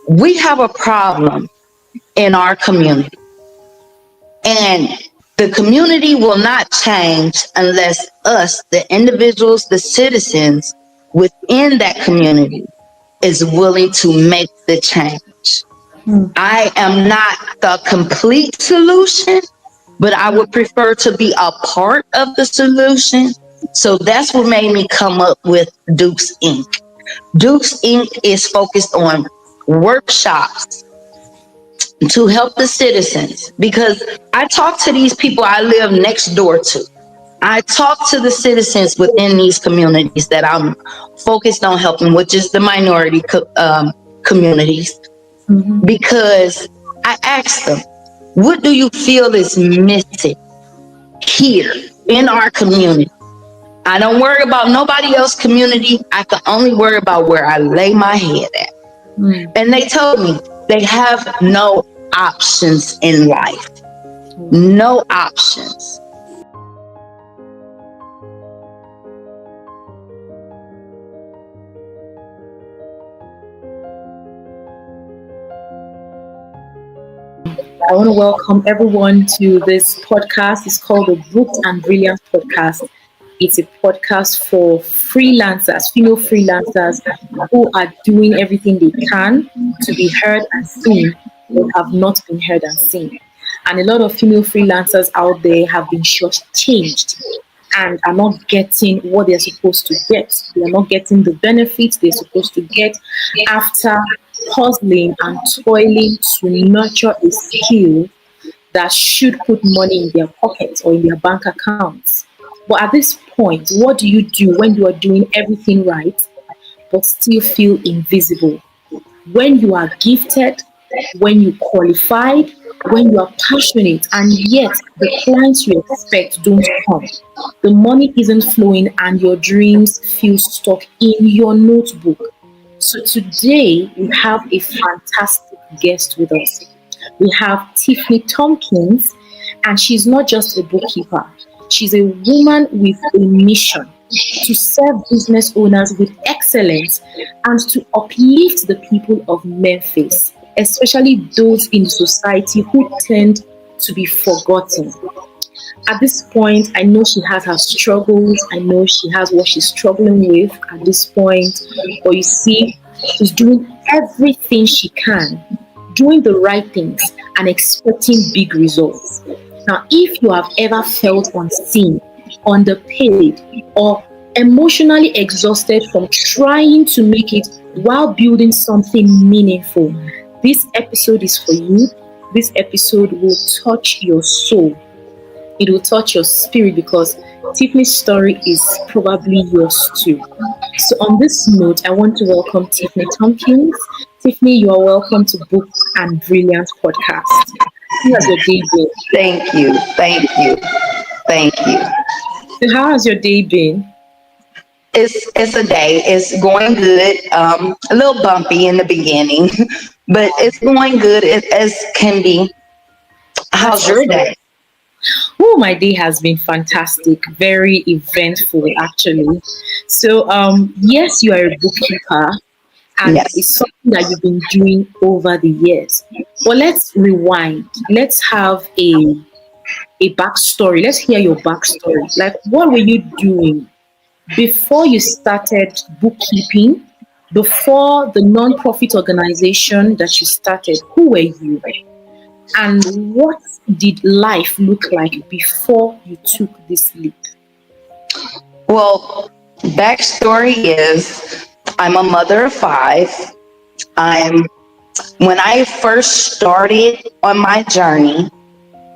we have a problem in our community, and the community will not change unless us, the individuals, the citizens within that community, is willing to make the change. I am not the complete solution, but I would prefer to be a part of the solution. So that's what made me come up with Dukes Inc. Dukes Inc. is focused on workshops to help the citizens, because I talk to these people I live next door to. I talk to the citizens within these communities that I'm focused on helping, which is the minority communities, because I ask them, what do you feel is missing here in our community? I don't worry about nobody else's community. I can only worry about where I lay my head at. And they told me they have no options in life. No options. I want to welcome everyone to this podcast. It's called the Booked and Brilliant Podcast. It's a podcast for freelancers, female freelancers who are doing everything they can to be heard and seen, but have not been heard and seen. And a lot of female freelancers out there have been shortchanged and are not getting what they're supposed to get. They are not getting the benefits they're supposed to get after hustling and toiling to nurture a skill that should put money in their pockets or in their bank accounts. But at this point, what do you do when you are doing everything right but still feel invisible? When you are gifted, when you qualified, when you are passionate, and yet the clients you expect don't come, the money isn't flowing, and your dreams feel stuck in your notebook. So today we have a fantastic guest with us. We have Tiffany Tompkins, and she's not just a bookkeeper. She's a woman with a mission to serve business owners with excellence and to uplift the people of Memphis, especially those in society who tend to be forgotten. At this point, I know she has her struggles. I know she has what she's struggling with at this point. But you see, she's doing everything she can, doing the right things and expecting big results. Now, if you have ever felt unseen, underpaid, or emotionally exhausted from trying to make it while building something meaningful, this episode is for you. This episode will touch your soul. It will touch your spirit because Tiffany's story is probably yours too. So on this note, I want to welcome Tiffany Tompkins. Tiffany, you are welcome to Book and Brilliant Podcast. How has your day been? Thank you. Thank you. Thank you. So how has your day been? It's a day. It's going good. A little bumpy in the beginning, but it's going good as can be. How's your day? Oh, my day has been fantastic, very eventful actually. So, yes, you are a bookkeeper, and Yes. it's something that you've been doing over the years. But let's rewind. Let's have a backstory. Let's hear your backstory. Like, what were you doing before you started bookkeeping? Before the non-profit organization that you started, who were you? And what did life look like before you took this leap? Well, backstory is I'm a mother of 5. When I first started on my journey,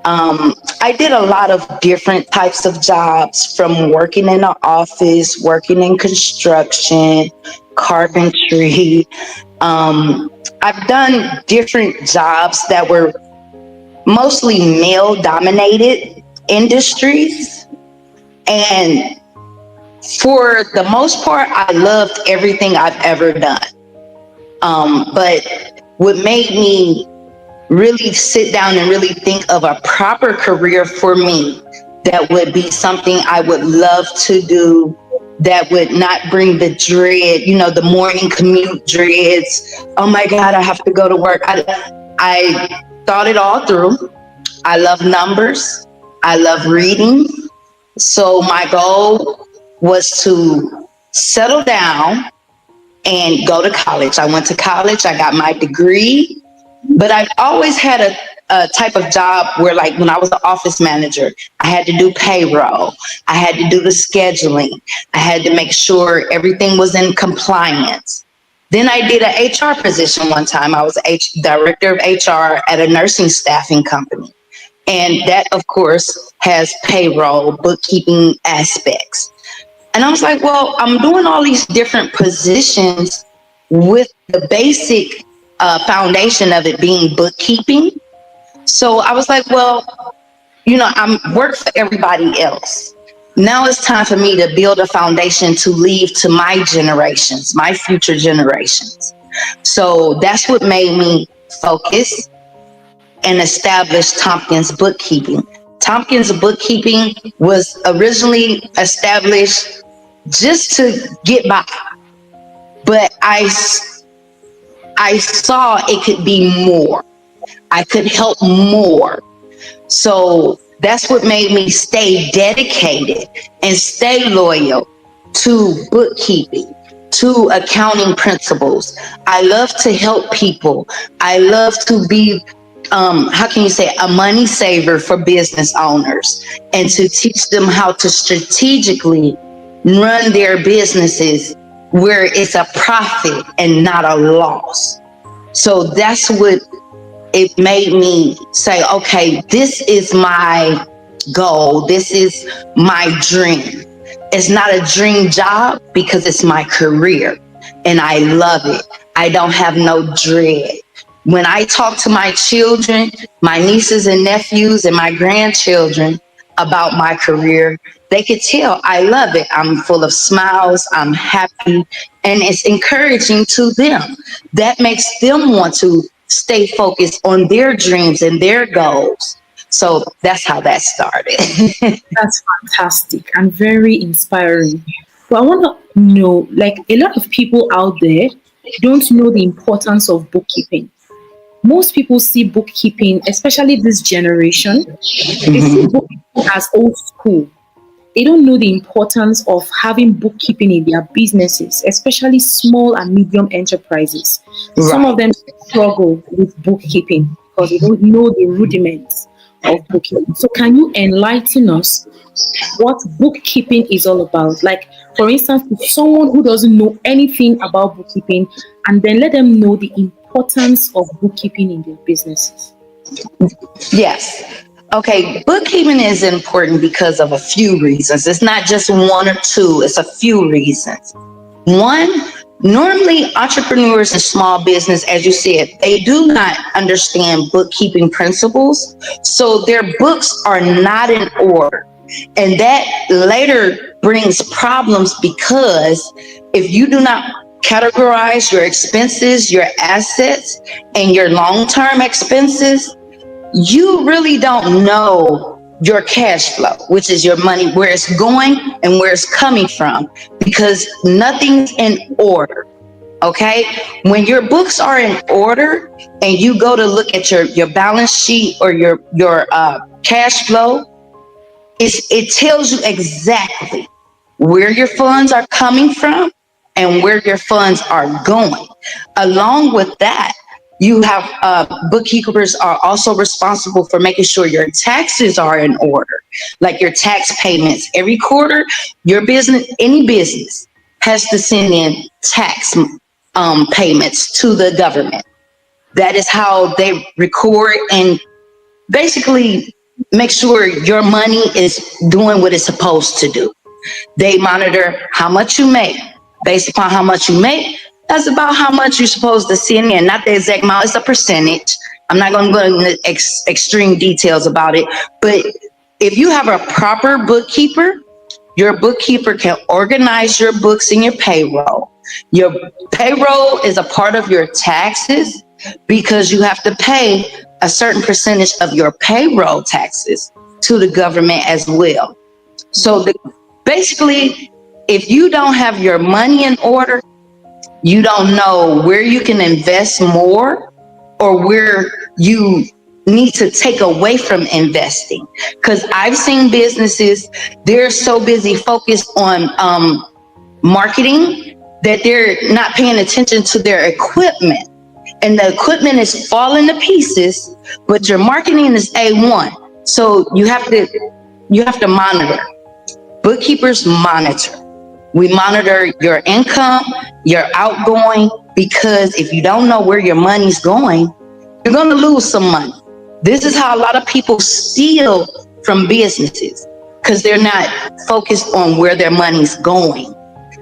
I did a lot of different types of jobs, from working in an office, working in construction, carpentry. I've done different jobs that were mostly male-dominated industries. And for the most part, I loved everything I've ever done. But what made me really sit down and really think of a proper career for me that would be something I would love to do that would not bring the dread, the morning commute dreads. Oh my God, I have to go to work. I thought it all through. I love numbers. I love reading. So my goal was to settle down and go to college. I went to college. I got my degree, but I've always had a type of job where, like, when I was an office manager, I had to do payroll. I had to do the scheduling. I had to make sure everything was in compliance. Then I did an HR position one time. I was director of HR at a nursing staffing company. And that, of course, has payroll, bookkeeping aspects. And I was like, well, I'm doing all these different positions with the basic foundation of it being bookkeeping. So I was like, well, I'm work for everybody else. Now it's time for me to build a foundation to leave to my generations, my future generations. So that's what made me focus and establish Tompkins Bookkeeping. Tompkins Bookkeeping was originally established just to get by, but I saw it could be more. I could help more. So that's what made me stay dedicated and stay loyal to bookkeeping, to accounting principles. I love to help people. I love to be, how can you say, a money saver for business owners, and to teach them how to strategically run their businesses where it's a profit and not a loss. So that's what it made me say, okay, this is my goal. This is my dream. It's not a dream job because it's my career and I love it. I don't have no dread. When I talk to my children, my nieces and nephews and my grandchildren about my career, they could tell I love it. I'm full of smiles. I'm happy. And it's encouraging to them. That makes them want to stay focused on their dreams and their goals. So that's how that started. That's fantastic and very inspiring. But I want to know, like, a lot of people out there don't know the importance of bookkeeping. Most people see bookkeeping, especially this generation, they see bookkeeping as old school. They don't know the importance of having bookkeeping in their businesses, especially small and medium enterprises. Some of them struggle with bookkeeping because they don't know the rudiments of bookkeeping. So can you enlighten us what bookkeeping is all about? Like, for instance, if someone who doesn't know anything about bookkeeping, and then let them know the importance of bookkeeping in their businesses. Yes. Okay, bookkeeping is important because of a few reasons. It's not just one or two, it's a few reasons. One, normally entrepreneurs and small business, as you said, they do not understand bookkeeping principles, so their books are not in order. And that later brings problems because if you do not categorize your expenses, your assets, and your long-term expenses, you really don't know your cash flow, which is your money, where it's going and where it's coming from, because nothing's in order. Okay, when your books are in order and you go to look at your balance sheet or your cash flow, it tells you exactly where your funds are coming from and where your funds are going. Along with that, you have bookkeepers are also responsible for making sure your taxes are in order, like your tax payments. Every quarter, your business, any business, has to send in tax payments to the government. That is how they record and basically make sure your money is doing what it's supposed to do. They monitor how much you make. Based upon how much you make, that's about how much you're supposed to send in. Not the exact amount, it's a percentage. I'm not going to go into extreme details about it. But if you have a proper bookkeeper, your bookkeeper can organize your books and your payroll. Your payroll is a part of your taxes because you have to pay a certain percentage of your payroll taxes to the government as well. So basically, if you don't have your money in order, you don't know where you can invest more or where you need to take away from investing. Because I've seen businesses, they're so busy focused on marketing that they're not paying attention to their equipment. And the equipment is falling to pieces, but your marketing is A1. So you have to monitor. Bookkeepers monitor. We monitor your income, your outgoing, because if you don't know where your money's going, you're going to lose some money. This is how a lot of people steal from businesses, because they're not focused on where their money's going.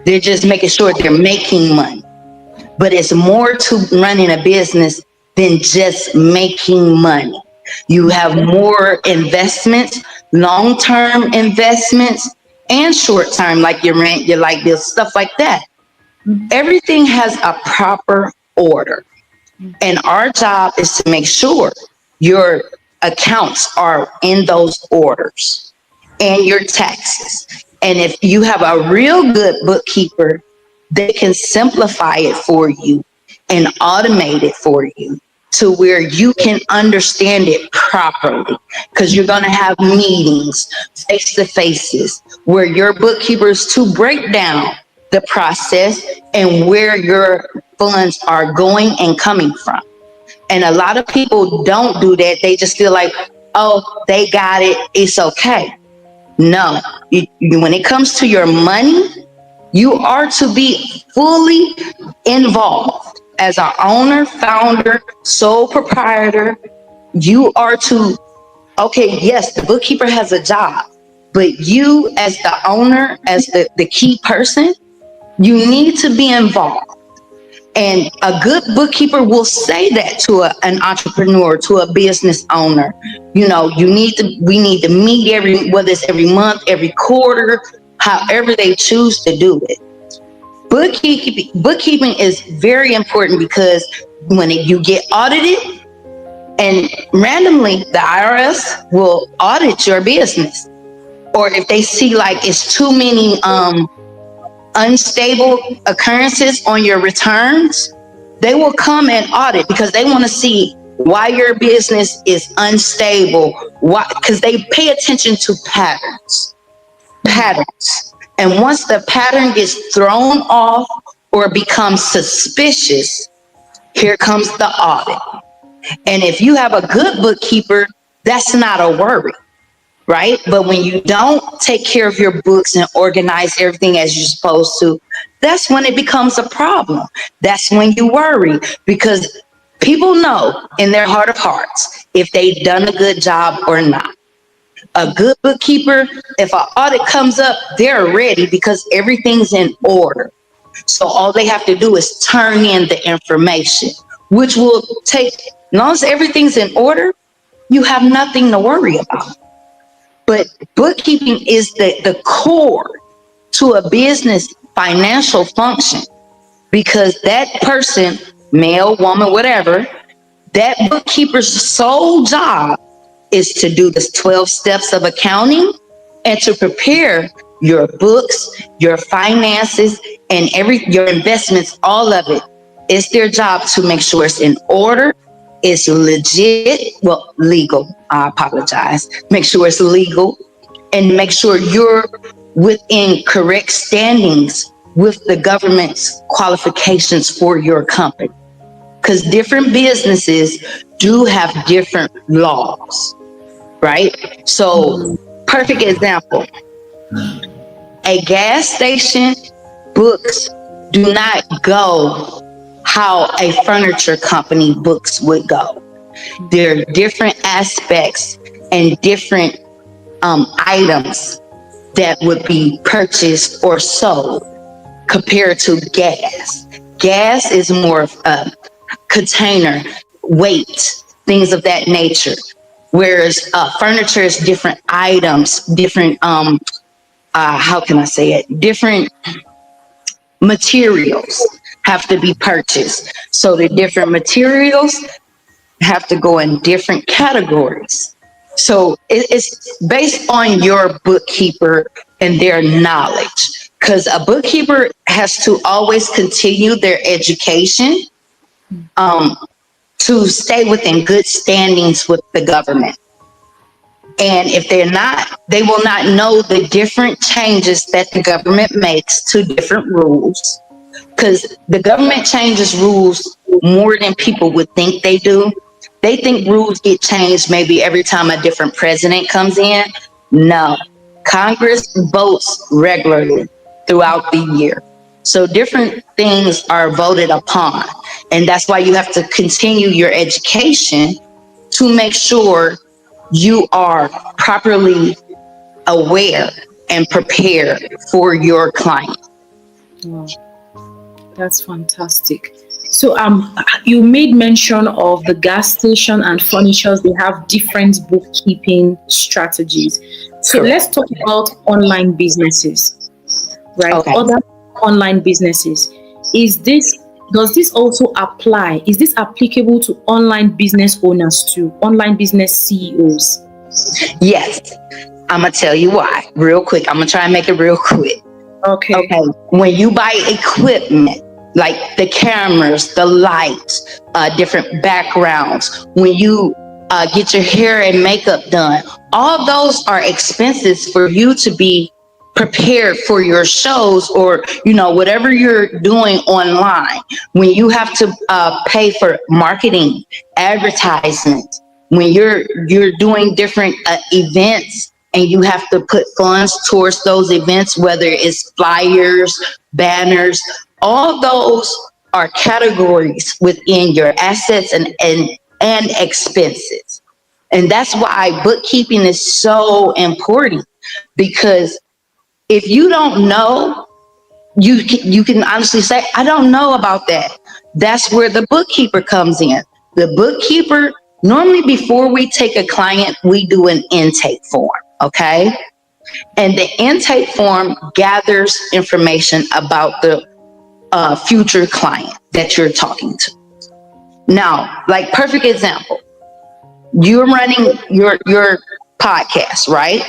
They're just making sure they're making money. But it's more to running a business than just making money. You have more investments, long-term investments, and short-term, like your rent, your light bill, stuff like that. Everything has a proper order. And our job is to make sure your accounts are in those orders and your taxes. And if you have a real good bookkeeper, they can simplify it for you and automate it for you to where you can understand it properly, because you're going to have meetings, face-to-faces, where your bookkeepers to break down the process and where your funds are going and coming from. And a lot of people don't do that. They just feel like, oh, they got it, it's okay. No, when it comes to your money, you are to be fully involved as an owner, founder, sole proprietor. You are to, okay, yes, the bookkeeper has a job, but you as the owner, as the key person, you need to be involved. And a good bookkeeper will say that to an entrepreneur, to a business owner. You know, we need to meet whether it's every month, every quarter, however they choose to do it. Bookkeeping is very important, because when you get audited, and randomly the IRS will audit your business, or if they see like it's too many unstable occurrences on your returns, they will come and audit, because they want to see why your business is unstable. Why? Because they pay attention to patterns. And once the pattern gets thrown off or becomes suspicious, here comes the audit. And if you have a good bookkeeper, that's not a worry, right? But when you don't take care of your books and organize everything as you're supposed to, that's when it becomes a problem. That's when you worry, because people know in their heart of hearts if they've done a good job or not. A good bookkeeper, if an audit comes up, they're ready because everything's in order. So all they have to do is turn in the information, which will take, as long as everything's in order, you have nothing to worry about. But bookkeeping is the core to a business financial function, because that person, male, woman, whatever, that bookkeeper's sole job is to do the 12 steps of accounting and to prepare your books, your finances, and your investments, all of it. It's their job to make sure it's in order, it's legit, well, legal, I apologize. Make sure it's legal, and make sure you're within correct standings with the government's qualifications for your company. Because different businesses do have different laws, right? So, perfect example, a gas station books do not go how a furniture company books would go. There are different aspects and different items that would be purchased or sold compared to gas. Gas is more of a container, weight, things of that nature. Whereas furniture is different items, different, how can I say it? Different materials have to be purchased. So the different materials have to go in different categories. So it's based on your bookkeeper and their knowledge. because a bookkeeper has to always continue their education um, to stay within good standings with the government. And if they're not, they will not know the different changes that the government makes to different rules. Because the government changes rules more than people would think they do. They think rules get changed maybe every time a different president comes in. No, Congress votes regularly throughout the year. So different things are voted upon. And that's why you have to continue your education to make sure you are properly aware and prepared for your client. Wow, that's fantastic. So you made mention of the gas station and furnitures. They have different bookkeeping strategies. So Correct. let's talk about online businesses, right? Okay. Other online businesses. Is this does this also apply? Is this applicable to online business owners too? Online business CEOs? Yes. I'm going to tell you why real quick. I'm going to try and make it real quick. Okay. Okay. When you buy equipment, like the cameras, the lights, different backgrounds, when you get your hair and makeup done, all those are expenses for you to be prepared for your shows, or whatever you're doing online. When you have to pay for marketing, advertisement, when you're doing different events, and you have to put funds towards those events, whether it's flyers, banners, all those are categories within your assets and expenses. And that's why bookkeeping is so important, because if you don't know, you can honestly say, I don't know about that. That's where the bookkeeper comes in. The bookkeeper, normally before we take a client, we do an intake form, okay? And the intake form gathers information about the future client that you're talking to. Now, like perfect example, you're running your podcast, right?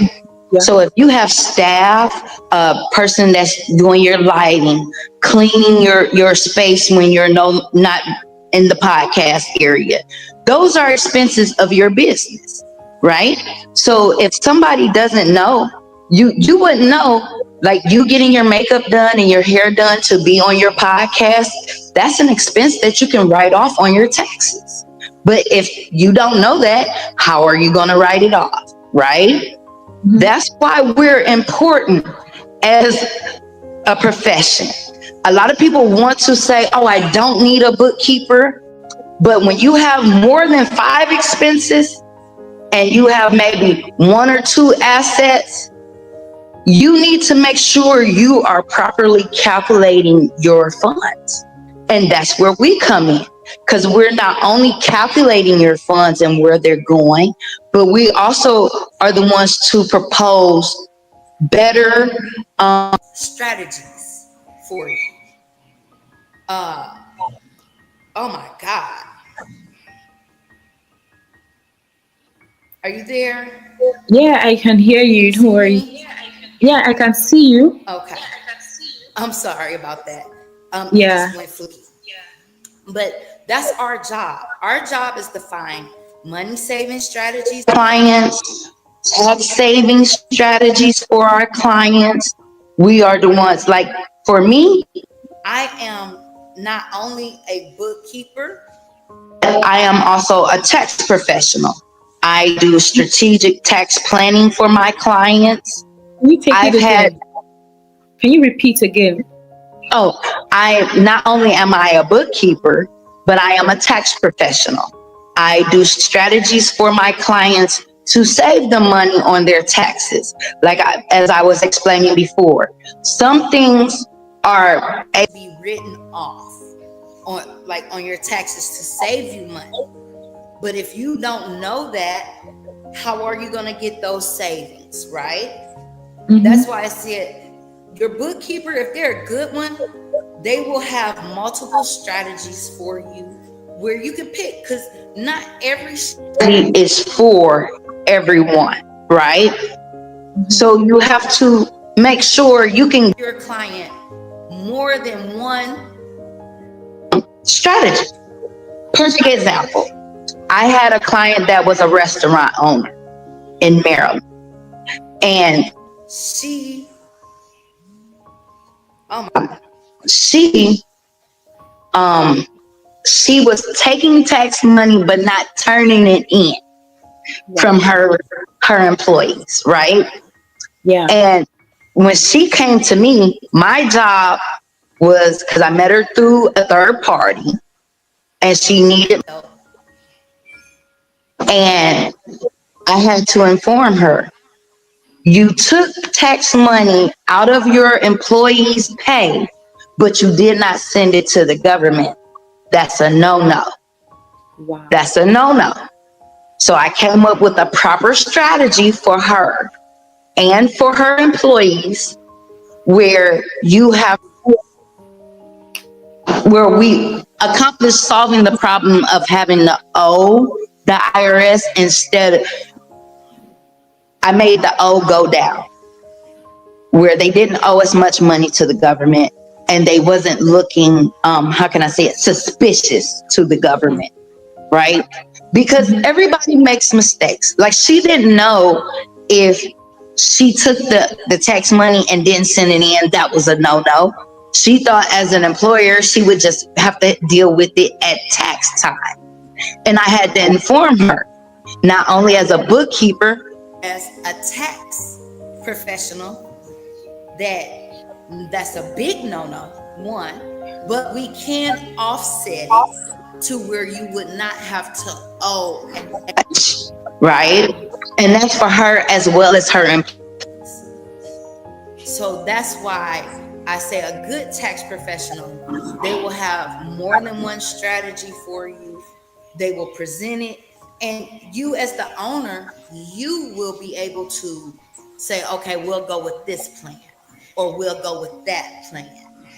Yeah. So if you have staff, a person that's doing your lighting, cleaning your space when you're not in the podcast area, those are expenses of your business, right? So if somebody doesn't know, you wouldn't know. Like you getting your makeup done and your hair done to be on your podcast, that's an expense that you can write off on your taxes. But if you don't know that, how are you going to write it off, right? Mhm. That's why we're important as a profession. A lot of people want to say, oh, I don't need a bookkeeper. But when you have more than 5 expenses and you have maybe 1 or 2 assets, you need to make sure you are properly calculating your funds. And that's where we come in, because we're not only calculating your funds and where they're going, but we also are the ones to propose better strategies for you. Oh my God. Are you there? Yeah, I can hear you. Don't worry. Yeah, I can see you. Okay. I'm sorry about that. It Yeah. just went fluky. But that's our job. Our job is to find money saving strategies, clients, tax saving strategies for our clients. We are the ones, like for me, I am not only a bookkeeper, but I am also a tax professional. I do strategic tax planning for my clients. Can you take I've it had again? Can you repeat again? Oh, I not only am I a bookkeeper, but I am a tax professional. I do strategies for my clients to save them money on their taxes. As I was explaining before, some things are able to be written off on your taxes to save you money. But if you don't know that, how are you going to get those savings, right? Mhm. That's why I said your bookkeeper, if they're a good one, they will have multiple strategies for you where you can pick, because not every strategy is for everyone, right? So you have to make sure you can give your client more than one strategy. Perfect example. I had a client that was a restaurant owner in Maryland, and she, oh my God, she, um, she was taking tax money but not turning it in from her employees, right? Yeah. And when she came to me, my job was, because I met her through a third party, and she needed help, and I had to inform her, you took tax money out of your employees' pay, but you did not send it to the government. That's a no-no. Wow. That's a no-no. So I came up with a proper strategy for her and for her employees, where you have, where we accomplished solving the problem of having to owe the IRS. Instead, I made the O go down, where they didn't owe as much money to the government, and they wasn't looking, how can I say it, suspicious to the government, right? Because everybody makes mistakes. Like, she didn't know if she took the tax money and didn't send it in, that was a no-no. She thought as an employer, she would just have to deal with it at tax time. And I had to inform her, not only as a bookkeeper, as a tax professional, that's a big no-no, one, but we can offset it to where you would not have to owe, right? And that's for her as well as her employees. So that's why I say a good tax professional, they will have more than one strategy for you. They will present it, and you as the owner, you will be able to say, okay, we'll go with this plan, or we'll go with that plan.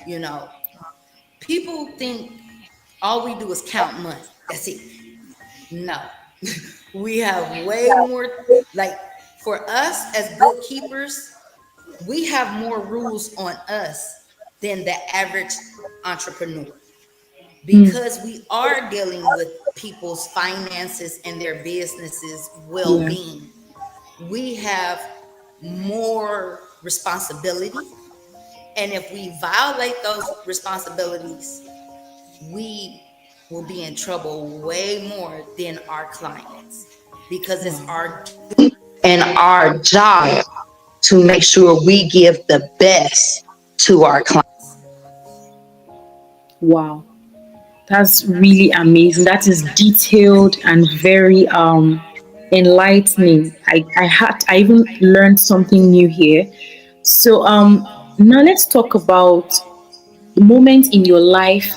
You know, people think all we do is count money. That's it. No, we have way more. Like, for us as bookkeepers, we have more rules on us than the average entrepreneur, because we are dealing with people's finances and their businesses' well-being. We have more responsibility, and if we violate those responsibilities, we will be in trouble way more than our clients, because it's our duty and our job to make sure we give the best to our clients. Wow. That's really amazing. That is detailed and very enlightening. I even learned something new here. So now let's talk about moments in your life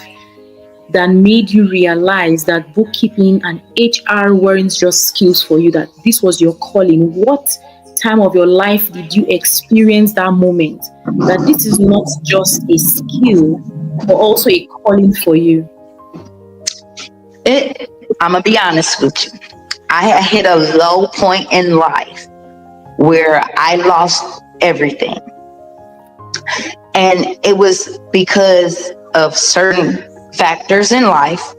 that made you realize that bookkeeping and HR weren't just skills for you, that this was your calling. What time of your life did you experience that moment that this is not just a skill, but also a calling for you? I'm gonna be honest with you. I had hit a low point in life where I lost everything. And it was because of certain factors in life.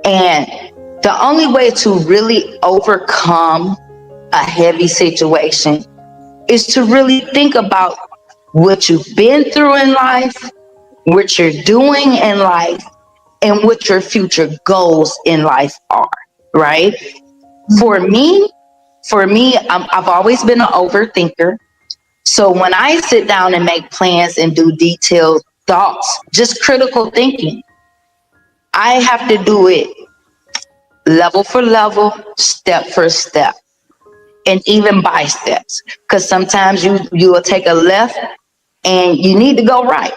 And the only way to really overcome a heavy situation is to really think about what you've been through in life, what you're doing in life, and what your future goals in life are, right? For me, I've always been an overthinker. So when I sit down and make plans and do detailed thoughts, just critical thinking, I have to do it level for level, step for step, and even by steps. Because sometimes you will take a left and you need to go right.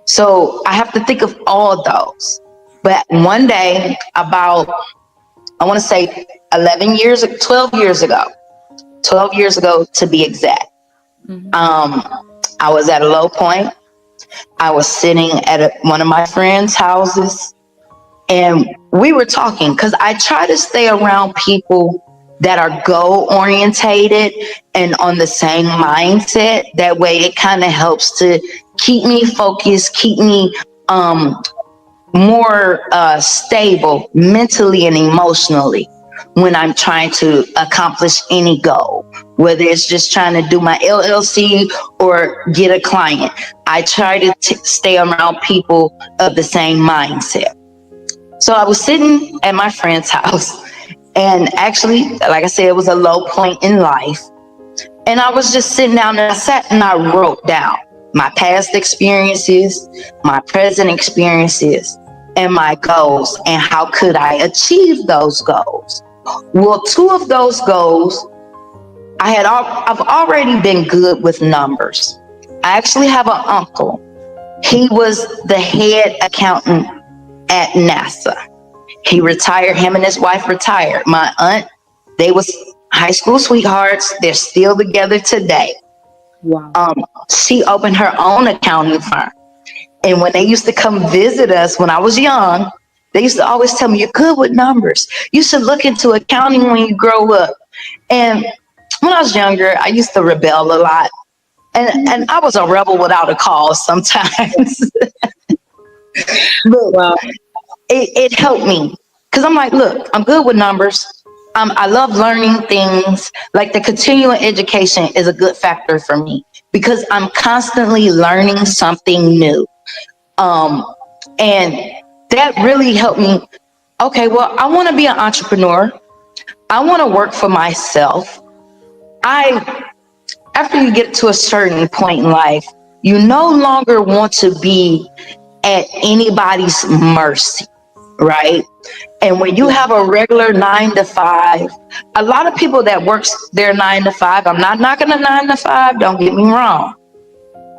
So I have to think of all those. But one day, about, I want to say 12 years ago to be exact, I was at a low point. I was sitting at one of my friends' houses, and we were talking, because I try to stay around people that are goal orientated and on the same mindset. That way it kind of helps to keep me focused, keep me more stable mentally and emotionally when I'm trying to accomplish any goal, whether it's just trying to do my LLC or get a client. I try to stay around people of the same mindset. So I was sitting at my friend's house, and actually, like I said, it was a low point in life. And I was just sitting down, and I sat and I wrote down my past experiences, my present experiences, and my goals, and how could I achieve those goals. Well, two of those goals, I've already been good with numbers. I actually have an uncle. He was the head accountant at NASA. He retired, him and his wife retired. My aunt, they was high school sweethearts. They're still together today. Wow. She opened her own accounting firm. And when they used to come visit us when I was young, they used to always tell me, you're good with numbers. You should look into accounting when you grow up. And when I was younger, I used to rebel a lot. And I was a rebel without a cause sometimes. But Wow. it helped me. Because I'm like, look, I'm good with numbers. I love learning things. Like the continuing education is a good factor for me because I'm constantly learning something new. And that really helped me. Okay, well, I want to be an entrepreneur. I want to work for myself. After you get to a certain point in life, you no longer want to be at anybody's mercy, right? And when you have a regular 9 to 5, a lot of people that works their 9 to 5, I'm not knocking a 9 to 5, don't get me wrong.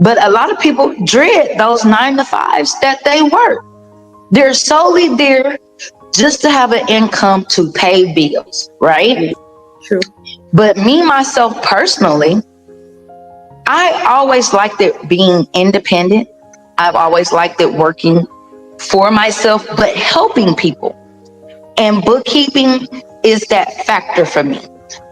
But a lot of people dread those 9 to 5s that they work. They're solely there just to have an income to pay bills, right? True. But me, myself personally, I always liked it being independent. I've always liked it working for myself, but helping people. And bookkeeping is that factor for me.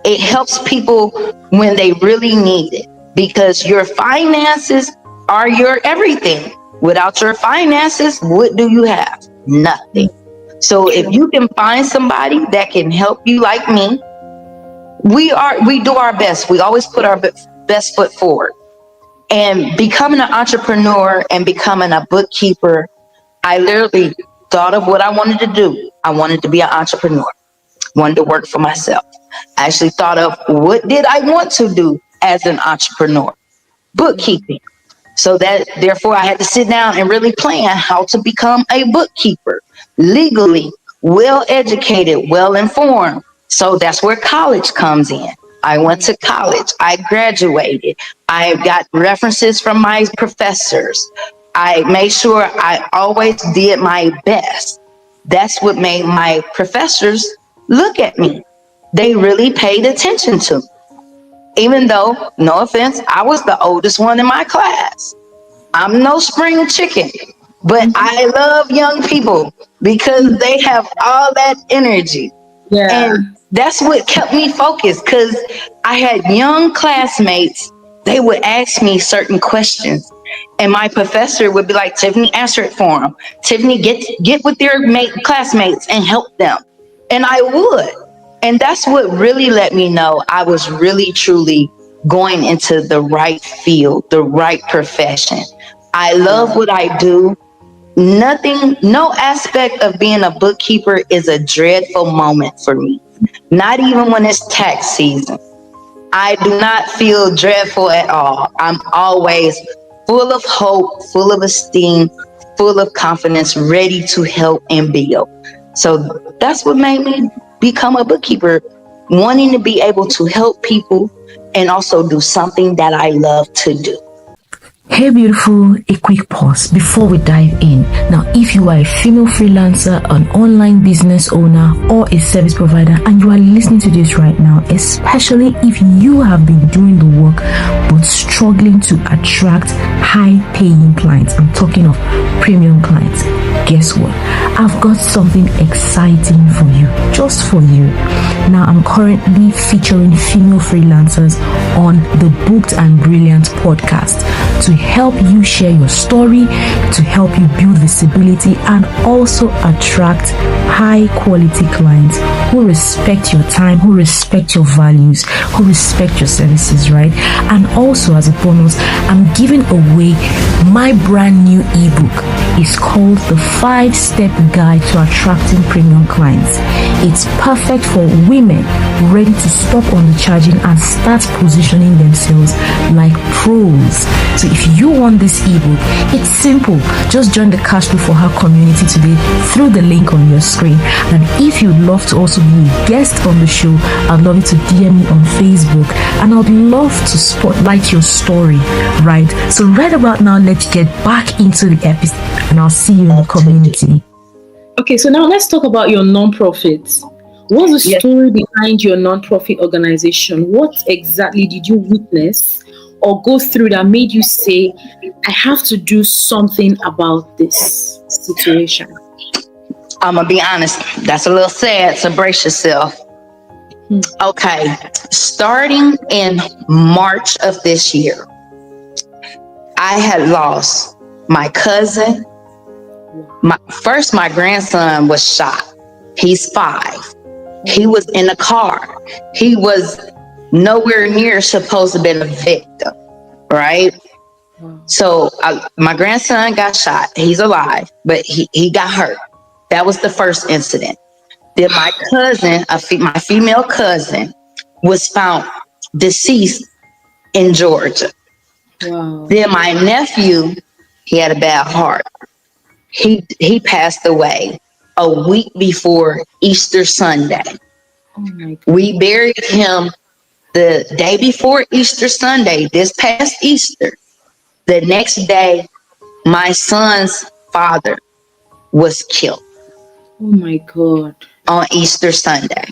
It helps people when they really need it because your finances are your everything. Without your finances, what do you have? Nothing. So if you can find somebody that can help you like me, we do our best. We always put our best foot forward. And becoming an entrepreneur and becoming a bookkeeper, I literally thought of what I wanted to do. I wanted to be an entrepreneur, wanted to work for myself. I actually thought of what did I want to do as an entrepreneur? Bookkeeping. So that therefore I had to sit down and really plan how to become a bookkeeper, legally, well educated, well informed. So that's where college comes in. I went to college. I graduated. I got references from my professors. I made sure I always did my best. That's what made my professors look at me. They really paid attention to me. Even though, no offense, I was the oldest one in my class. I'm no spring chicken, but I love young people because they have all that energy. Yeah. And that's what kept me focused because I had young classmates. They would ask me certain questions and my professor would be like, Tiffany, answer it for them. Tiffany, get with their classmates and help them. And I would. And that's what really let me know I was really, truly going into the right field, the right profession. I love what I do. No aspect of being a bookkeeper is a dreadful moment for me. Not even when it's tax season. I do not feel dreadful at all. I'm always full of hope, full of esteem, full of confidence, ready to help and build. So that's what made me become a bookkeeper, wanting to be able to help people and also do something that I love to do. Hey beautiful, a quick pause before we dive in. Now, if you are a female freelancer, an online business owner, or a service provider, and you are listening to this right now, especially if you have been doing the work but struggling to attract high-paying clients, I'm talking of premium clients, guess what? I've got something exciting for you, just for you. Now I'm currently featuring female freelancers on the Booked and Brilliant podcast to help you share your story, to help you build visibility, and also attract high quality clients who respect your time, who respect your values, who respect your services, right? And also, as a bonus, I'm giving away my brand new ebook. It's called The 5-Step Guide to Attracting Premium Clients. It's perfect for women ready to stop undercharging and start positioning themselves like pros. So if you want this ebook, it's simple. Just join the Cash Flow for Her community today through the link on your screen. And if you'd love to also be a guest on the show, I'd love you to DM me on Facebook, and I'd love to spotlight your story, right? So right about now, let's get back into the episode, and I'll see you in the community. Okay, so now let's talk about your non-profit. What's the story behind your non-profit organization? What exactly did you witness or go through that made you say, I have to do something about this situation? I'm going to be honest. That's a little sad, so brace yourself. Okay. Starting in March of this year, I had lost my cousin. My grandson was shot. He's 5. He was in a car. He was nowhere near supposed to be a victim, right? So my grandson got shot. He's alive, but he got hurt. That was the first incident. Then my cousin, my female cousin, was found deceased in Georgia. Wow. Then my nephew, he had a bad heart. He passed away a week before Easter Sunday. Oh my God. We buried him the day before Easter Sunday, this past Easter. The next day, my son's father was killed. Oh my God. On Easter Sunday.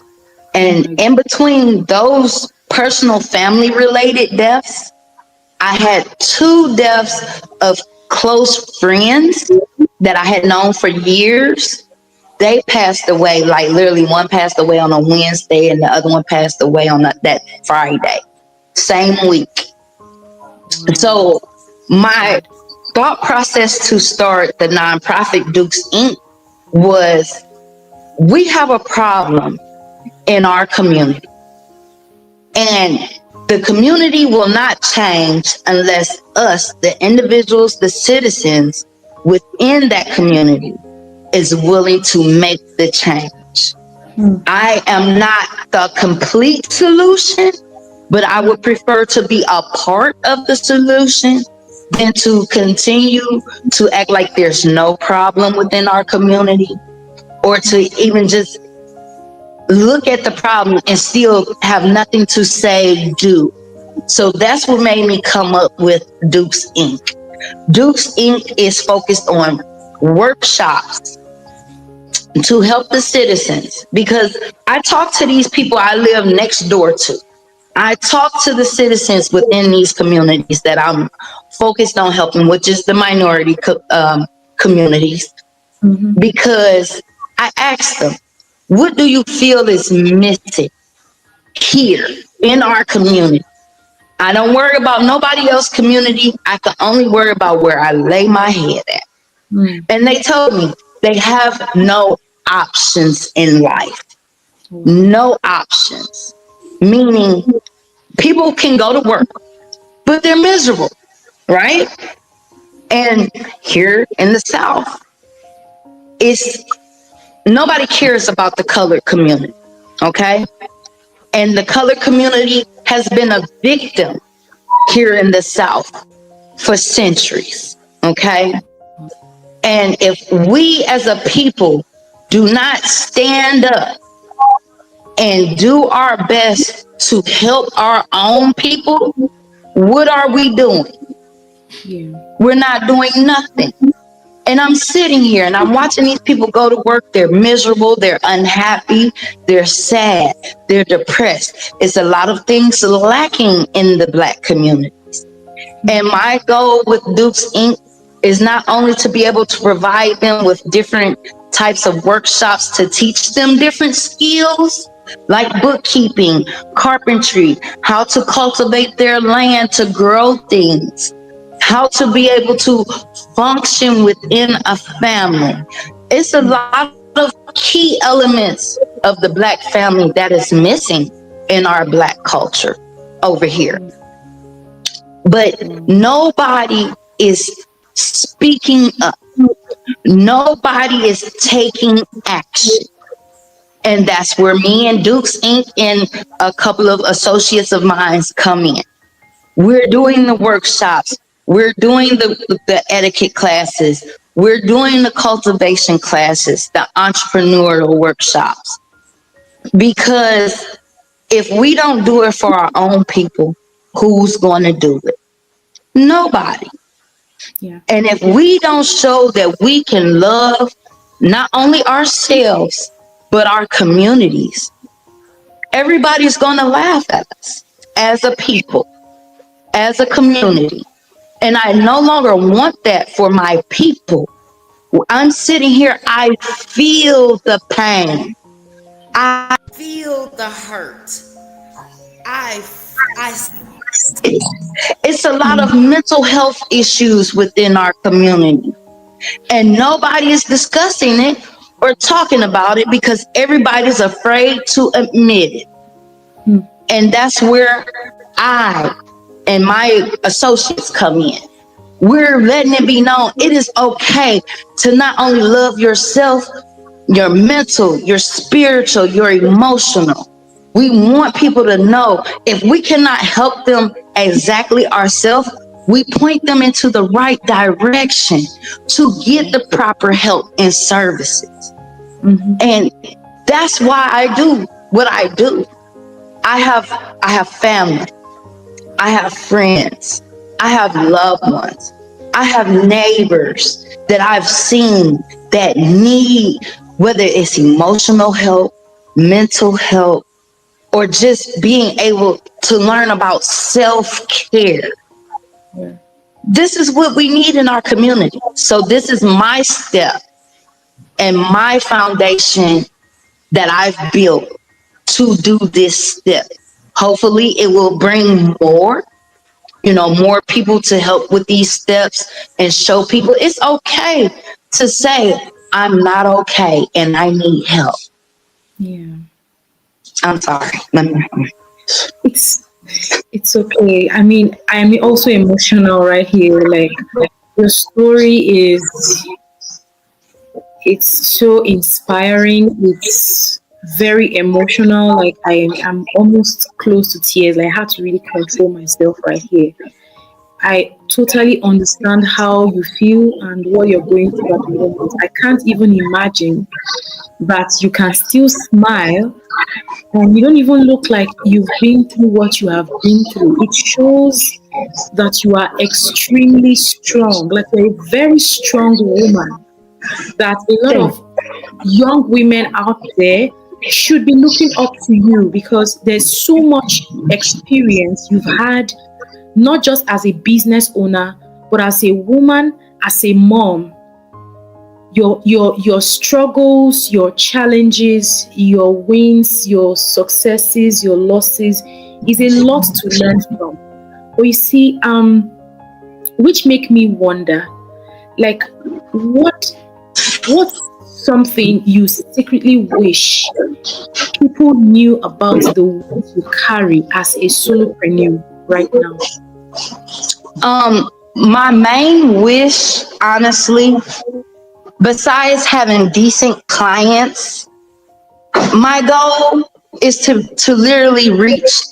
And in between those personal family related deaths, I had 2 deaths of close friends that I had known for years. They passed away, like literally one passed away on a Wednesday and the other one passed away on that Friday, same week. So my thought process to start the nonprofit Dukes Inc. was, we have a problem in our community, and the community will not change unless us, the individuals, the citizens within that community, is willing to make the change. I am not the complete solution, but I would prefer to be a part of the solution than to continue to act like there's no problem within our community, or to even just look at the problem and still have nothing to say, do. So that's what made me come up with Dukes Inc. Dukes Inc. is focused on workshops to help the citizens, because I talk to these people I live next door to. I talk to the citizens within these communities that I'm focused on helping, which is the minority communities, because I ask them, what do you feel is missing here in our community? I don't worry about nobody else's community. I can only worry about where I lay my head at. And they told me they have no options in life. No options. Meaning people can go to work, but they're miserable, right? And here in the South, nobody cares about the colored community, okay? And the colored community has been a victim here in the South for centuries, okay? And if we as a people do not stand up and do our best to help our own people, what are we doing? We're not doing nothing. And I'm sitting here and I'm watching these people go to work. They're miserable. They're unhappy. They're sad. They're depressed. It's a lot of things lacking in the Black communities. And my goal with Dukes Inc. is not only to be able to provide them with different types of workshops to teach them different skills, like bookkeeping, carpentry, how to cultivate their land to grow things, how to be able to function within a family. It's a lot of key elements of the Black family that is missing in our Black culture over here. But nobody is speaking up. Nobody is taking action. And that's where me and Dukes Inc. and a couple of associates of mine come in. We're doing the workshops. We're doing the etiquette classes. We're doing the cultivation classes, the entrepreneurial workshops. Because if we don't do it for our own people, who's going to do it? Nobody. Yeah. And if we don't show that we can love not only ourselves, but our communities, everybody's going to laugh at us as a people, as a community. And I no longer want that for my people. I'm sitting here, I feel the pain. I feel the hurt. It's a lot of mental health issues within our community. And nobody is discussing it or talking about it because everybody's afraid to admit it. And that's where I and my associates come in. We're letting it be known it is okay to not only love yourself, your mental, your spiritual, your emotional. We want people to know if we cannot help them exactly ourselves, we point them into the right direction to get the proper help and services. And that's why I do what I do. I have family. I have friends. I have loved ones. I have neighbors that I've seen that need, whether it's emotional help, mental help, or just being able to learn about self-care. Yeah. This is what we need in our community. So this is my step and my foundation that I've built to do this step. Hopefully it will bring more people to help with these steps and show people it's okay to say, I'm not okay and I need help. Yeah. I'm sorry. It's okay. I mean, I'm also emotional right here. Like, your story it's so inspiring. It's very emotional. Like, I'm almost close to tears. Like, I had to really control myself right here. I totally understand how you feel and what you're going through at the moment. I can't even imagine that you can still smile and you don't even look like you've been through what you have been through. It shows that you are extremely strong, like you're a very strong woman, that a lot of young women out there should be looking up to you because there's so much experience you've had, not just as a business owner, but as a woman, as a mom. Your struggles, your challenges, your wins, your successes, your losses is a lot to learn from. But you see, which make me wonder, like, what's something you secretly wish people knew about the weight you carry as a solopreneur right now? My main wish, honestly, besides having decent clients, my goal is to literally reach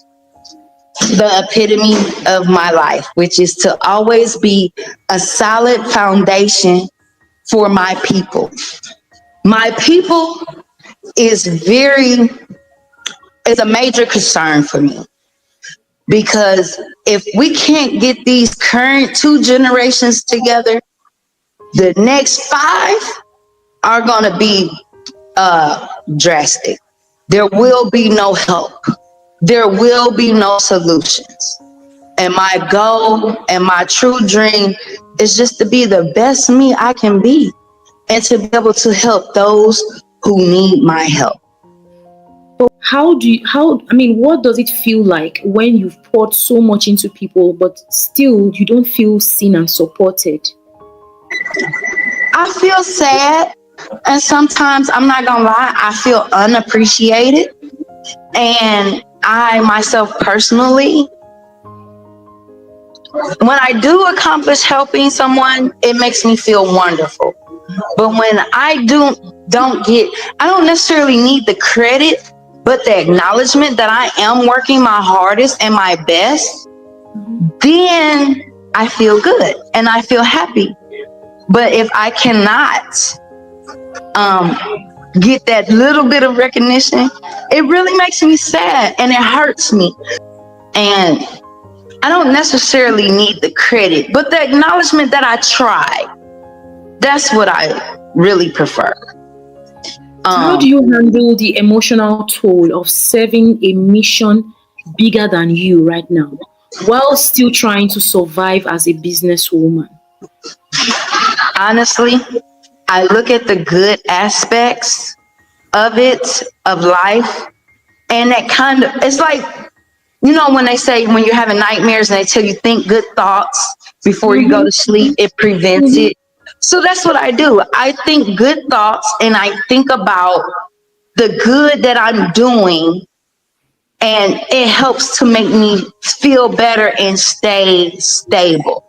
the epitome of my life, which is to always be a solid foundation for my people. My people is a major concern for me. Because if we can't get these current 2 generations together, the next 5 are going to be drastic. There will be no help. There will be no solutions. And my goal and my true dream is just to be the best me I can be and to be able to help those who need my help. What does it feel like when you've poured so much into people, but still you don't feel seen and supported? I feel sad, and sometimes, I'm not gonna lie, I feel unappreciated. And I myself personally, when I do accomplish helping someone, it makes me feel wonderful. But when I I don't necessarily need the credit, but the acknowledgement that I am working my hardest and my best, then I feel good and I feel happy. But if I cannot get that little bit of recognition, it really makes me sad and it hurts me. And I don't necessarily need the credit, but the acknowledgement that I tried, that's what I really prefer. How do you handle the emotional toll of serving a mission bigger than you right now, while still trying to survive as a businesswoman? Honestly, I look at the good aspects of it, of life, and that kind of, it's like, when they say when you're having nightmares and they tell you think good thoughts before you go to sleep, it prevents it. So that's what I do. I think good thoughts and I think about the good that I'm doing, and it helps to make me feel better and stay stable.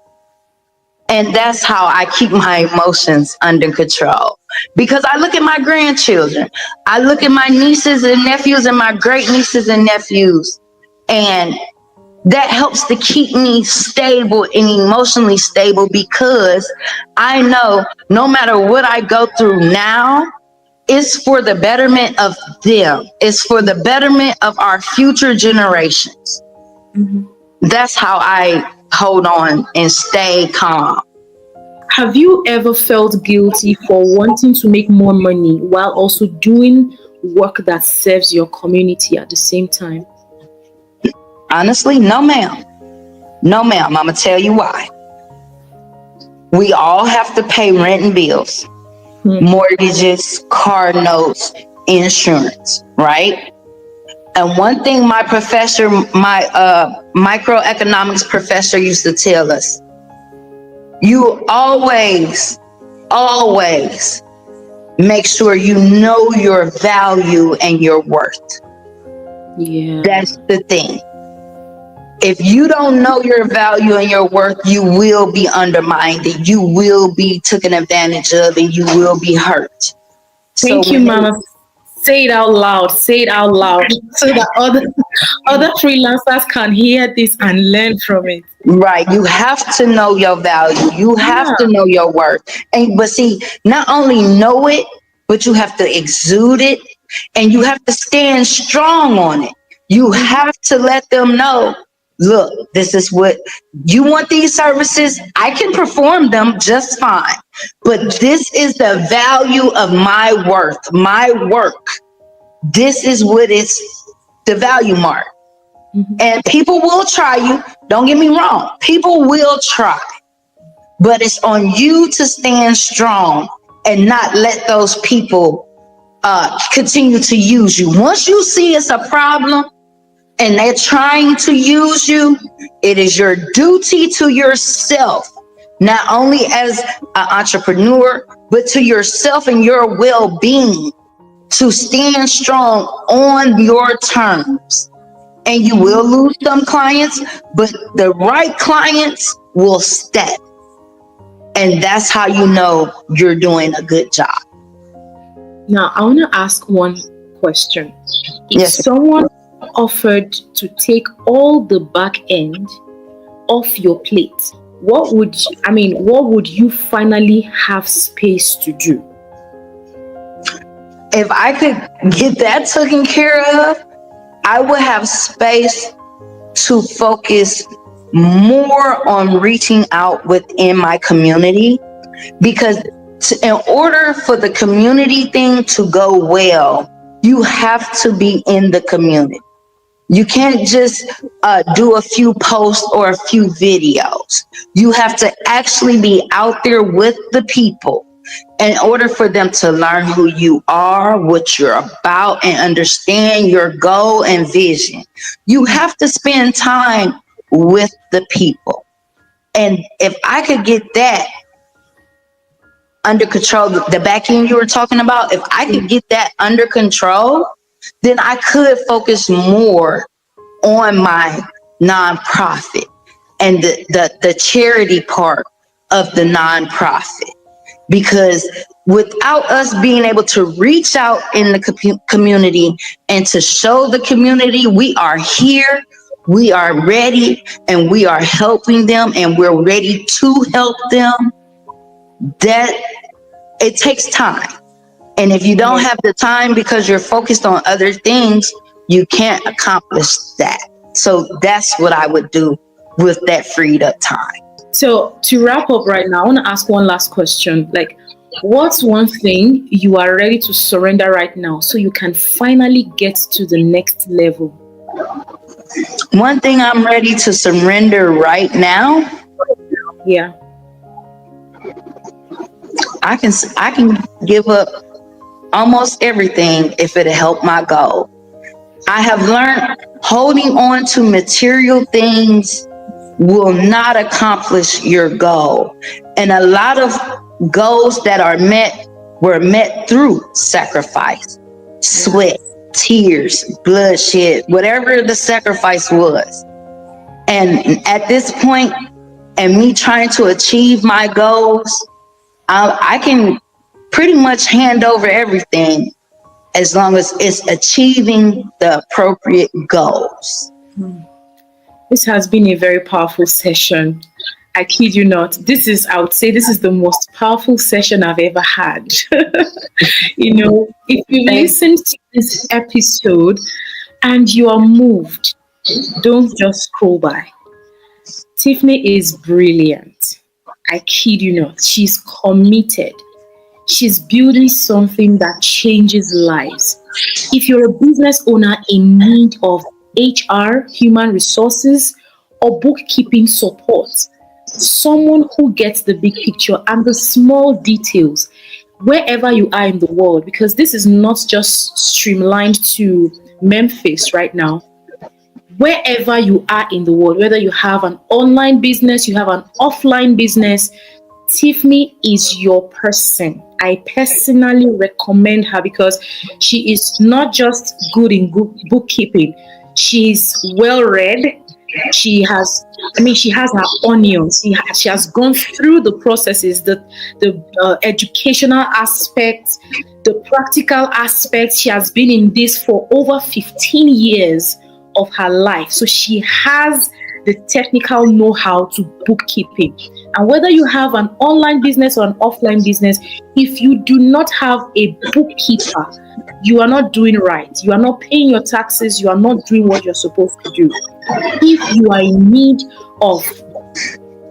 And that's how I keep my emotions under control. Because I look at my grandchildren, I look at my nieces and nephews and my great nieces and nephews, and that helps to keep me stable and emotionally stable, because I know no matter what I go through now, it's for the betterment of them. It's for the betterment of our future generations. That's how I hold on and stay calm. Have you ever felt guilty for wanting to make more money while also doing work that serves your community at the same time? Honestly, no, ma'am. No, ma'am. I'm going to tell you why. We all have to pay rent and bills, mortgages, car notes, insurance, right? And one thing my professor, my microeconomics professor used to tell us, you always make sure you know your value and your worth. Yeah. That's the thing. If you don't know your value and your worth, you will be undermined, you will be taken advantage of, and you will be hurt. Thank you, Mama. Say it out loud. Say it out loud so that other freelancers can hear this and learn from it. Right. You have to know your value. You have to know your worth. But see, not only know it, but you have to exude it, and you have to stand strong on it. You have to let them know, look, this is what you want, these services. I can perform them just fine, but this is the value of my worth, my work. This is what is the value mark. And people will try you. Don't get me wrong. People will try, but it's on you to stand strong and not let those people continue to use you. Once you see it's a problem and they're trying to use you, it is your duty to yourself, not only as an entrepreneur, but to yourself and your well-being, to stand strong on your terms. And you will lose some clients, but the right clients will stay. And that's how you know you're doing a good job. Now, I want to ask one question. If someone offered to take all the back end off your plate, what would you finally have space to do? If I could get that taken care of, I would have space to focus more on reaching out within my community, because in order for the community thing to go well, you have to be in the community. You can't just do a few posts or a few videos. You have to actually be out there with the people, In order for them to learn who you are, what you're about, and understand your goal and vision, you have to spend time with the people. And if I could get that under control, the back end you were talking about, if I could get that under control, then I could focus more on my nonprofit and the charity part of the nonprofit. Because without us being able to reach out in the community and to show the community we are here, we are ready, and we are helping them, and we're ready to help them, that it takes time. And if you don't have the time because you're focused on other things, you can't accomplish that. So that's what I would do with that freed up time. So to wrap up right now, I want to ask one last question. Like, what's one thing you are ready to surrender right now so you can finally get to the next level? One thing I'm ready to surrender right now. Yeah. I can give up almost everything if it'll help my goal. I have learned holding on to material things will not accomplish your goal. And a lot of goals that are met were met through sacrifice, sweat, tears, bloodshed, whatever the sacrifice was. And at this point, and me trying to achieve my goals, I can pretty much hand over everything as long as it's achieving the appropriate goals. This has been a very powerful session. I kid you not. I would say this is the most powerful session I've ever had. You know, if you listen to this episode and you are moved, don't just scroll by. Tiffany is brilliant. I kid you not. She's committed. She's building something that changes lives. If you're a business owner in need of HR, human resources, or bookkeeping support, someone who gets the big picture and the small details, wherever you are in the world, because this is not just streamlined to Memphis right now. Wherever you are in the world, whether you have an online business, you have an offline business, Tiffany is your person. I personally recommend her because she is not just good in bookkeeping. She's well read. She has her onions. She has gone through the processes, the educational aspects, the practical aspects. She has been in this for over 15 years of her life. So she has the technical know-how to bookkeeping. And whether you have an online business or an offline business, if you do not have a bookkeeper, you are not doing right. You are not paying your taxes. You are not doing what you're supposed to do. If you are in need of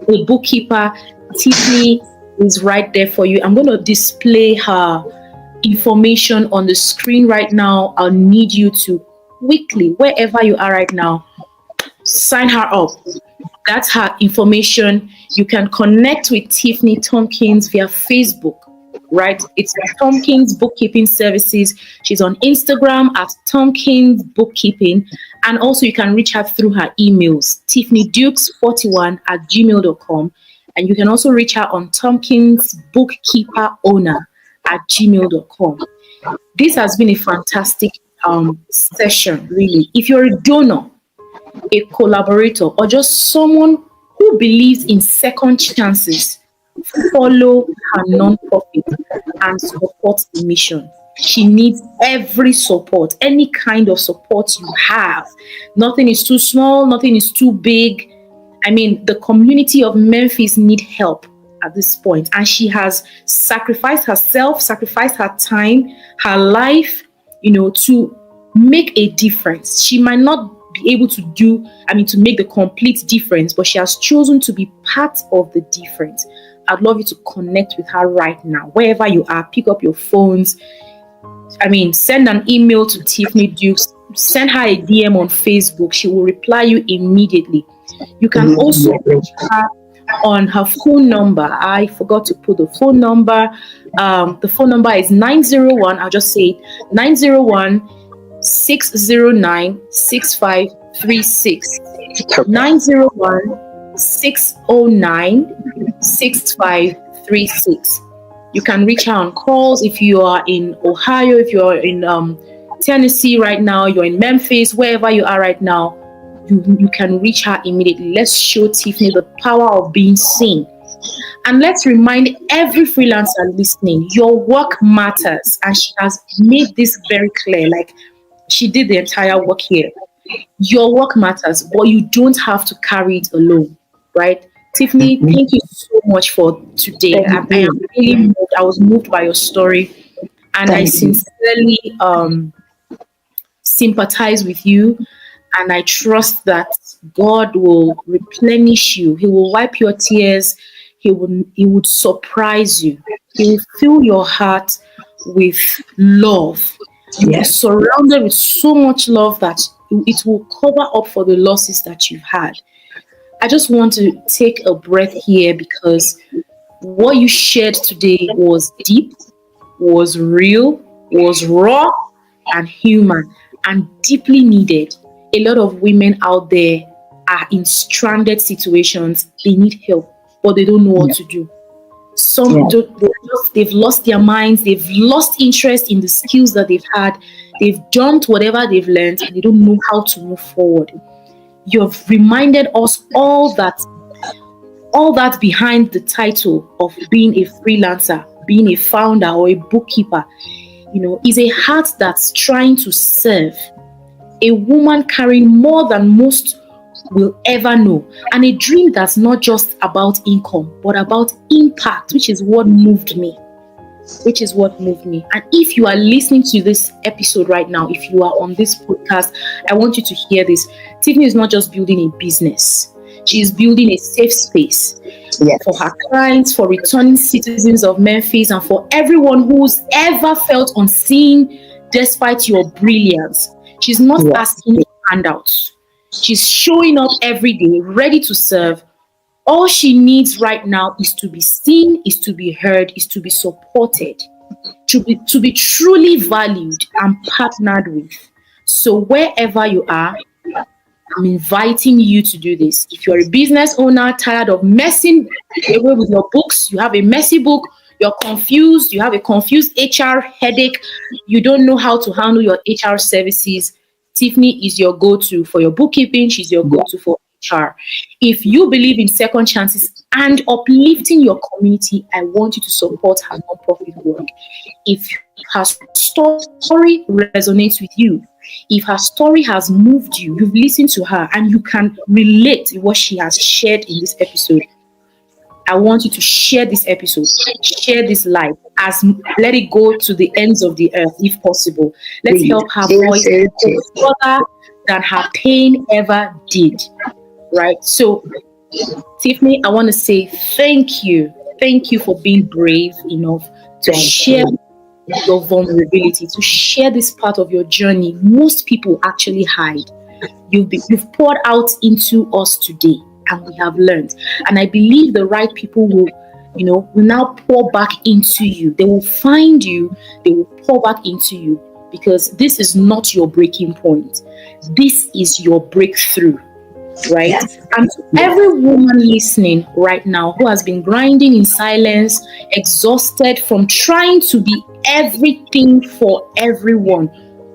a bookkeeper, Tiffany is right there for you. I'm going to display her information on the screen right now. I'll need you to quickly, wherever you are right now, sign her up. That's her information. You can connect with Tiffany Tompkins via Facebook, right? It's Tompkins Bookkeeping Services. She's on Instagram at Tompkins Bookkeeping. And also you can reach her through her emails, tiffanyDukes41@gmail.com. And you can also reach her on Tompkins Bookkeeper Owner @gmail.com. This has been a fantastic session, really. If you're a donor, a collaborator, or just someone who believes in second chances, follow her nonprofit and support the mission. She needs every support, any kind of support you have. Nothing is too small, nothing is too big. I mean, the community of Memphis need help at this point, and she has sacrificed herself, sacrificed her time, her life, to make a difference. She might not be able to to make the complete difference, but she has chosen to be part of the difference. I'd love you to connect with her right now. Wherever you are, pick up your phones. Send an email to Tiffany Dukes. Send her a DM on Facebook. She will reply you immediately. You can also reach her on her phone number. I forgot to put the phone number. The phone number is 901. I'll just say it, 901 609 6536. 901 609 6536. You can reach her on calls if you are in Ohio, if you are in Tennessee right now, you're in Memphis, wherever you are right now, you can reach her immediately. Let's show Tiffany the power of being seen. And let's remind every freelancer listening, your work matters. And she has made this very clear, like she did the entire work here. Your work matters, but you don't have to carry it alone, right? Tiffany, thank you so much for today. I am really moved. I was moved by your story, and I sincerely sympathize with you. And I trust that God will replenish you. He will wipe your tears. He would surprise you. He will fill your heart with love. You'll be surrounded with so much love that it will cover up for the losses that you've had. I just want to take a breath here because what you shared today was deep, was real, was raw and human and deeply needed. A lot of women out there are in stranded situations. They need help, but they don't know what to do. Some they've lost their minds. They've lost interest in the skills that they've had. They've dumped whatever they've learned and they don't know how to move forward. You've reminded us all that behind the title of being a freelancer, being a founder or a bookkeeper, is a heart that's trying to serve. A woman carrying more than most will ever know. And a dream that's not just about income, but about impact, which is what moved me. And if you are listening to this episode right now, if you are on this podcast, I want you to hear this. Tiffany is not just building a business. She is building a safe space for her clients, for returning citizens of Memphis, and for everyone who's ever felt unseen despite your brilliance. She's not asking for handouts. She's showing up every day, ready to serve. All she needs right now is to be seen, is to be heard, is to be supported, to be truly valued and partnered with. So wherever you are, I'm inviting you to do this. If you're a business owner, tired of messing away with your books, you have a messy book, you're confused, you have a confused HR headache, you don't know how to handle your HR services, Tiffany is your go-to for your bookkeeping. She's your go-to for HR. If you believe in second chances and uplifting your community, I want you to support her nonprofit work. If her story resonates with you, if her story has moved you, you've listened to her and you can relate to what she has shared in this episode, I want you to share this episode, share this live, let it go to the ends of the earth if possible. Let's help her voice go further than her pain ever did. Right? So, Tiffany, I want to say thank you. Thank you for being brave enough to share your vulnerability, to share this part of your journey. Most people actually hide. You've poured out into us today. And we have learned. And I believe the right people will now pour back into you. They will find you. They will pour back into you because this is not your breaking point. This is your breakthrough, right? Yes. And to every woman listening right now who has been grinding in silence, exhausted from trying to be everything for everyone,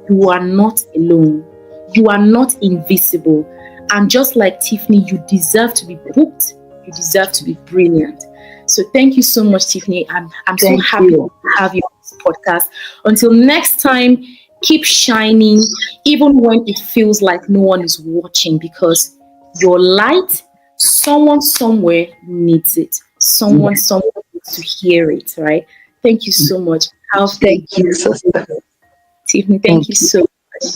you are not alone. You are not invisible. And just like Tiffany, you deserve to be booked. You deserve to be brilliant. So thank you so much, Tiffany. I'm so happy to have you on this podcast. Until next time, keep shining, even when it feels like no one is watching, because your light, someone somewhere needs it. Someone somewhere needs to hear it, right? Thank you so much. Thank you, sister. Tiffany, thank you so much.